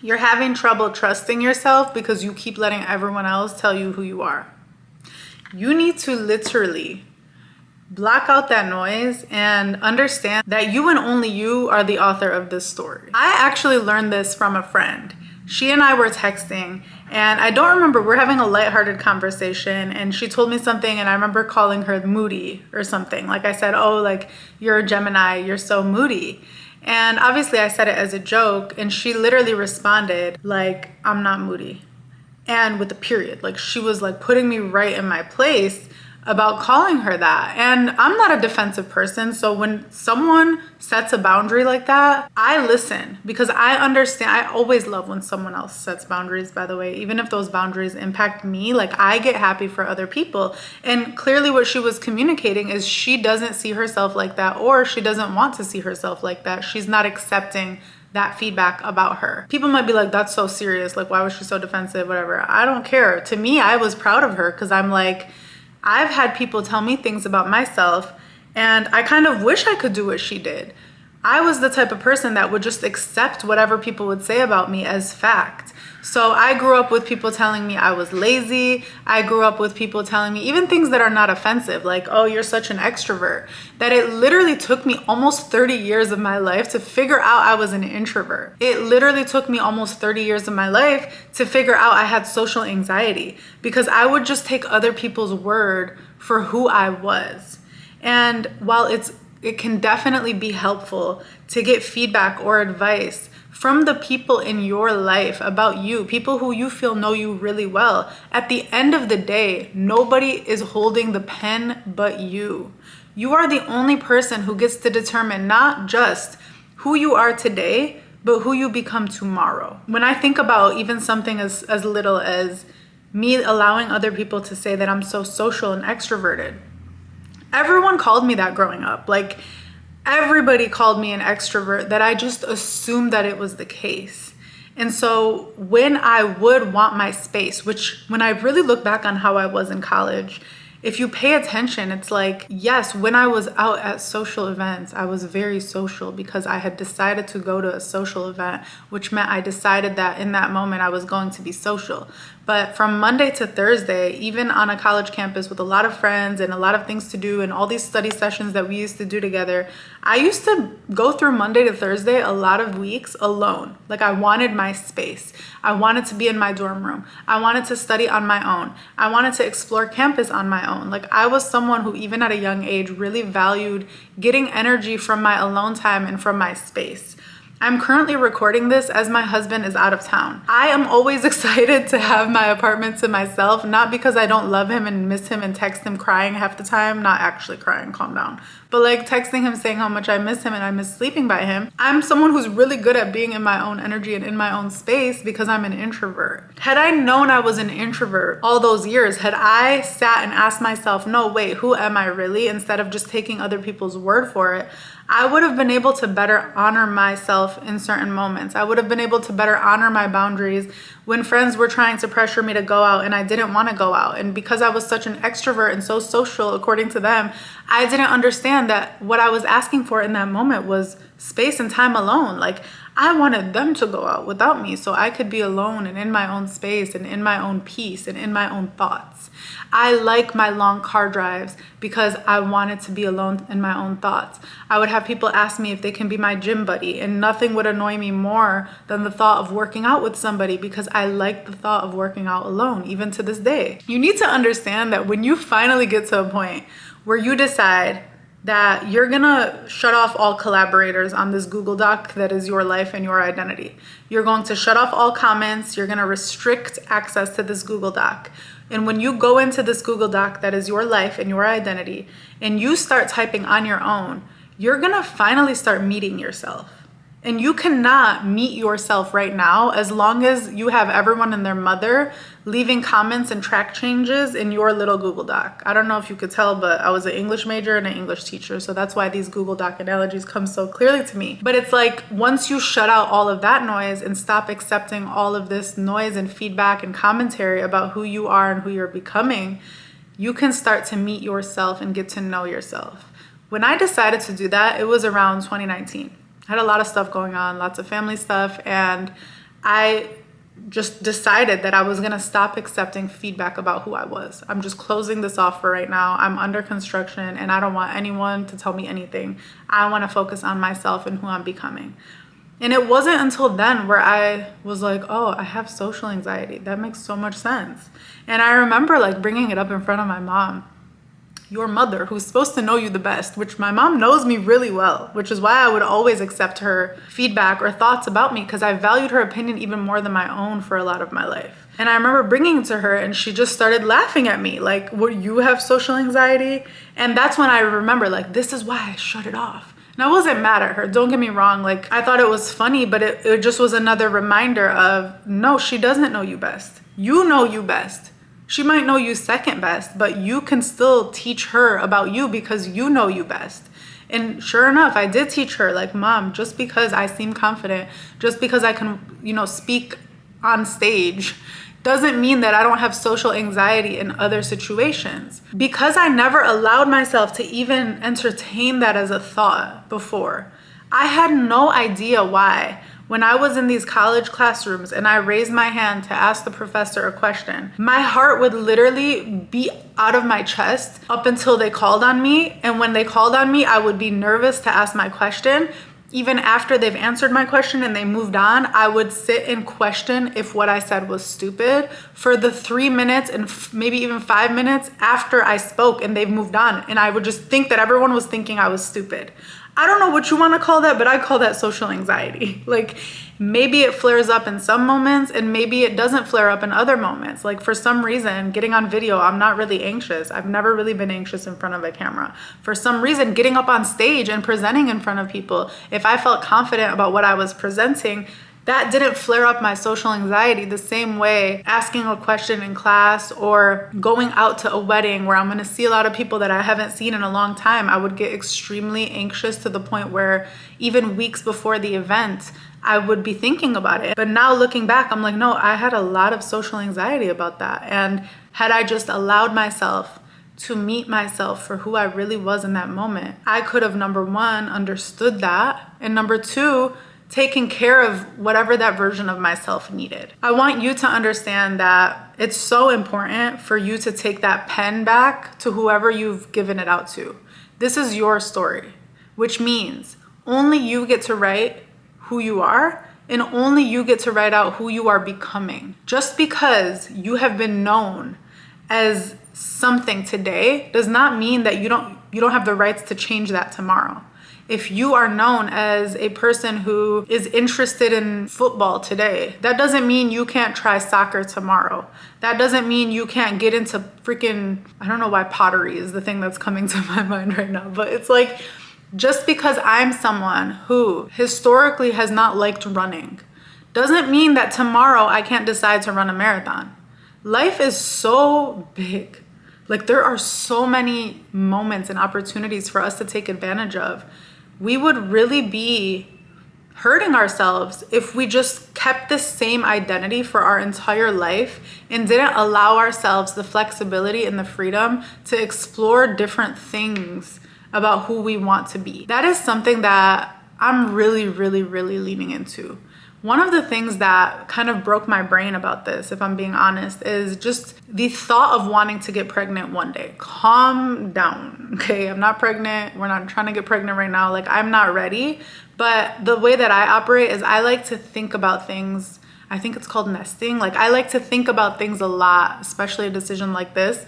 You're having trouble trusting yourself because you keep letting everyone else tell you who you are. You need to literally block out that noise and understand that you and only you are the author of this story. I actually learned this from a friend. She and I were texting, and I don't remember, we're having a lighthearted conversation, and she told me something, and I remember calling her moody or something. Like I said, oh, like, you're a Gemini, you're so moody. And obviously I said it as a joke, and she literally responded like, I'm not moody. And with a period. Like, she was like putting me right in my place about calling her that. And I'm not a defensive person, so when someone sets a boundary like that, I listen, because I understand. I always love when someone else sets boundaries, by the way, even if those boundaries impact me. Like, I get happy for other people. And clearly what she was communicating is she doesn't see herself like that, or she doesn't want to see herself like that. She's not accepting that feedback about her. People might be like, that's so serious, like, why was she so defensive, whatever. I don't care. To me, I was proud of her, because I'm like, I've had people tell me things about myself, and I kind of wish I could do what she did. I was the type of person that would just accept whatever people would say about me as fact. So I grew up with people telling me I was lazy. I grew up with people telling me even things that are not offensive, like, oh, you're such an extrovert, that it literally took me almost 30 years of my life to figure out I was an introvert. It literally took me almost 30 years of my life to figure out I had social anxiety, because I would just take other people's word for who I was. And while it can definitely be helpful to get feedback or advice from the people in your life about you, people who you feel know you really well, at the end of the day, nobody is holding the pen but you. You are the only person who gets to determine not just who you are today, but who you become tomorrow. When I think about even something as little as me allowing other people to say that I'm so social and extroverted, everyone called me that growing up. Like, everybody called me an extrovert, that I just assumed that it was the case. And so when I would want my space, which when I really look back on how I was in college, if you pay attention, it's like, yes, when I was out at social events, I was very social because I had decided to go to a social event, which meant I decided that in that moment I was going to be social. But from Monday to Thursday, even on a college campus with a lot of friends and a lot of things to do and all these study sessions that we used to do together, I used to go through Monday to Thursday a lot of weeks alone. Like, I wanted my space. I wanted to be in my dorm room. I wanted to study on my own. I wanted to explore campus on my own. Like, I was someone who, even at a young age, really valued getting energy from my alone time and from my space. I'm currently recording this as my husband is out of town. I am always excited to have my apartment to myself, not because I don't love him and miss him and text him crying half the time, not actually crying, calm down, but like texting him saying how much I miss him and I miss sleeping by him. I'm someone who's really good at being in my own energy and in my own space because I'm an introvert. Had I known I was an introvert all those years, had I sat and asked myself, no, wait, who am I really? Instead of just taking other people's word for it, I would have been able to better honor myself in certain moments. I would have been able to better honor my boundaries when friends were trying to pressure me to go out and I didn't want to go out. And because I was such an extrovert and so social, according to them, I didn't understand that what I was asking for in that moment was space and time alone. Like, I wanted them to go out without me so I could be alone and in my own space and in my own peace and in my own thoughts. I like my long car drives because I wanted to be alone in my own thoughts. I would have people ask me if they can be my gym buddy, and nothing would annoy me more than the thought of working out with somebody, because I like the thought of working out alone, even to this day. You need to understand that when you finally get to a point where you decide that you're gonna shut off all collaborators on this Google Doc that is your life and your identity. You're going to shut off all comments. You're gonna restrict access to this Google Doc. And when you go into this Google Doc that is your life and your identity, and you start typing on your own, you're gonna finally start meeting yourself. And you cannot meet yourself right now as long as you have everyone and their mother leaving comments and track changes in your little Google Doc. I don't know if you could tell, but I was an English major and an English teacher, so that's why these Google Doc analogies come so clearly to me. But it's like, once you shut out all of that noise and stop accepting all of this noise and feedback and commentary about who you are and who you're becoming, you can start to meet yourself and get to know yourself. When I decided to do that, it was around 2019. I had a lot of stuff going on, lots of family stuff, and I just decided that I was gonna stop accepting feedback about who I was. I'm just closing this off for right now. I'm under construction and I don't want anyone to tell me anything. I wanna focus on myself and who I'm becoming. And it wasn't until then where I was like, oh, I have social anxiety. That makes so much sense. And I remember like bringing it up in front of my mom, your mother, who's supposed to know you the best, which my mom knows me really well, which is why I would always accept her feedback or thoughts about me, because I valued her opinion even more than my own for a lot of my life. And I remember bringing it to her and she just started laughing at me like, what, you have social anxiety? And that's when I remember like, this is why I shut it off. And I wasn't mad at her, don't get me wrong. Like, I thought it was funny, but it just was another reminder of, no, she doesn't know you best. You know you best. She might know you second best, but you can still teach her about you because you know you best. And sure enough, I did teach her, like, Mom, just because I seem confident, just because I can, speak on stage, doesn't mean that I don't have social anxiety in other situations. Because I never allowed myself to even entertain that as a thought before, I had no idea why. When I was in these college classrooms and I raised my hand to ask the professor a question, my heart would literally be out of my chest up until they called on me. And when they called on me, I would be nervous to ask my question. Even after they've answered my question and they moved on, I would sit and question if what I said was stupid for the 3 minutes and maybe even 5 minutes after I spoke and they've moved on. And I would just think that everyone was thinking I was stupid. I don't know what you want to call that, but I call that social anxiety. Like, maybe it flares up in some moments and maybe it doesn't flare up in other moments. Like, for some reason, getting on video, I'm not really anxious. I've never really been anxious in front of a camera. For some reason, getting up on stage and presenting in front of people, if I felt confident about what I was presenting, that didn't flare up my social anxiety the same way asking a question in class or going out to a wedding where I'm gonna see a lot of people that I haven't seen in a long time. I would get extremely anxious to the point where even weeks before the event, I would be thinking about it. But now looking back, I'm like, no, I had a lot of social anxiety about that. And had I just allowed myself to meet myself for who I really was in that moment, I could have, number one, understood that, and number two, taking care of whatever that version of myself needed. I want you to understand that it's so important for you to take that pen back to whoever you've given it out to. This is your story, which means only you get to write who you are and only you get to write out who you are becoming. Just because you have been known as something today does not mean that you don't have the rights to change that tomorrow. If you are known as a person who is interested in football today, that doesn't mean you can't try soccer tomorrow. That doesn't mean you can't get into freaking, I don't know why pottery is the thing that's coming to my mind right now, but it's like, just because I'm someone who historically has not liked running, doesn't mean that tomorrow I can't decide to run a marathon. Life is so big. Like, there are so many moments and opportunities for us to take advantage of. We would really be hurting ourselves if we just kept the same identity for our entire life and didn't allow ourselves the flexibility and the freedom to explore different things about who we want to be. That is something that I'm really, really, really leaning into. One of the things that kind of broke my brain about this, if I'm being honest, is just the thought of wanting to get pregnant one day. Calm down, okay? I'm not pregnant. We're not trying to get pregnant right now. Like, I'm not ready. But the way that I operate is I like to think about things. I think it's called nesting. Like, I like to think about things a lot, especially a decision like this,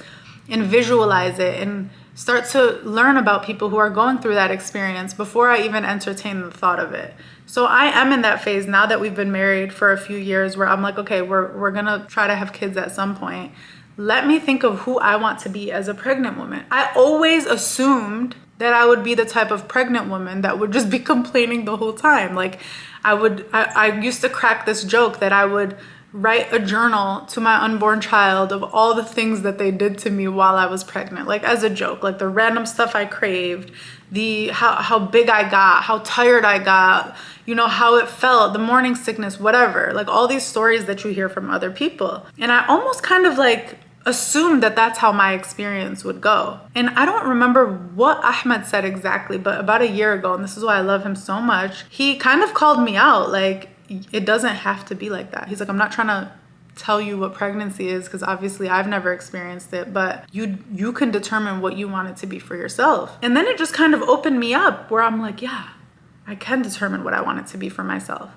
and visualize it and start to learn about people who are going through that experience before I even entertain the thought of it. So I am in that phase now that we've been married for a few years where I'm like, okay, we're gonna try to have kids at some point. Let me think of who I want to be as a pregnant woman. I always assumed that I would be the type of pregnant woman that would just be complaining the whole time. Like, I used to crack this joke that I would write a journal to my unborn child of all the things that they did to me while I was pregnant, like as a joke, like the random stuff I craved, how big I got, how tired I got, how it felt, the morning sickness, whatever, like all these stories that you hear from other people. And I almost kind of like assumed that that's how my experience would go. And I don't remember what Ahmed said exactly, but about a year ago, and this is why I love him so much, he kind of called me out. Like, it doesn't have to be like that. He's like, I'm not trying to tell you what pregnancy is, because obviously I've never experienced it, but you can determine what you want it to be for yourself. And then it just kind of opened me up where I'm like, yeah, I can determine what I want it to be for myself.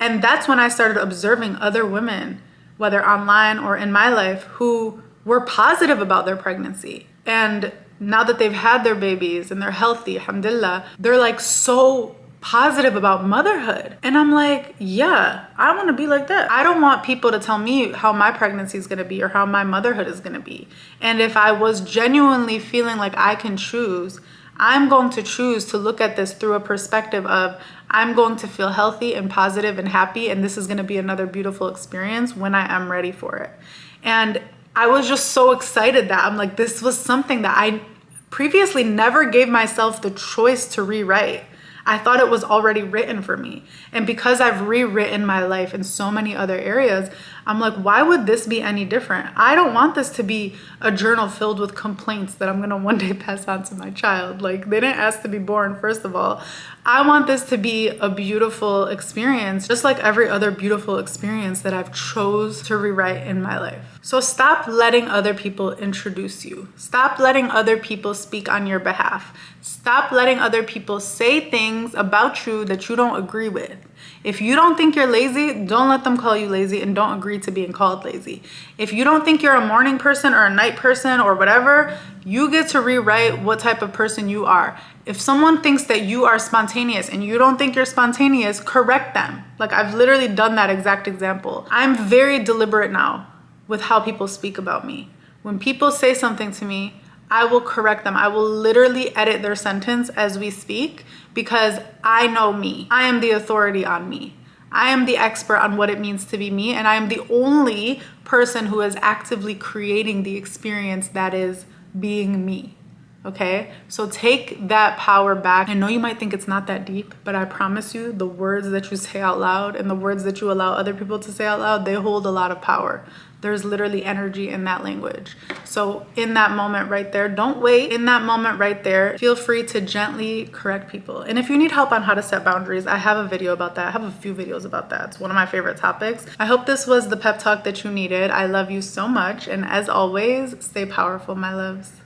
And that's when I started observing other women, whether online or in my life, who were positive about their pregnancy. And now that they've had their babies and they're healthy, alhamdulillah, they're like so positive about motherhood. And I'm like, yeah, I want to be like that. I don't want people to tell me how my pregnancy is going to be or how my motherhood is going to be. And if I was genuinely feeling like I can choose, I'm going to choose to look at this through a perspective of, I'm going to feel healthy and positive and happy, and this is going to be another beautiful experience when I am ready for it. And I was just so excited that I'm like, this was something that I previously never gave myself the choice to rewrite. I thought it was already written for me. And because I've rewritten my life in so many other areas, I'm like, why would this be any different? I don't want this to be a journal filled with complaints that I'm gonna one day pass on to my child. Like, they didn't ask to be born, first of all. I want this to be a beautiful experience, just like every other beautiful experience that I've chose to rewrite in my life. So stop letting other people introduce you. Stop letting other people speak on your behalf. Stop letting other people say things about you that you don't agree with. If you don't think you're lazy, don't let them call you lazy, and don't agree to being called lazy. If you don't think you're a morning person or a night person or whatever, you get to rewrite what type of person you are. If someone thinks that you are spontaneous and you don't think you're spontaneous, correct them. Like, I've literally done that exact example. I'm very deliberate now with how people speak about me. When people say something to me, I will correct them. I will literally edit their sentence as we speak, because I know me. I am the authority on me. I am the expert on what it means to be me, and I am the only person who is actively creating the experience that is being me. Okay? So take that power back. I know you might think it's not that deep, but I promise you, the words that you say out loud and the words that you allow other people to say out loud, they hold a lot of power. There's literally energy in that language. So in that moment right there, don't wait. In that moment right there, feel free to gently correct people. And if you need help on how to set boundaries, I have a video about that. I have a few videos about that. It's one of my favorite topics. I hope this was the pep talk that you needed. I love you so much. And as always, stay powerful, my loves.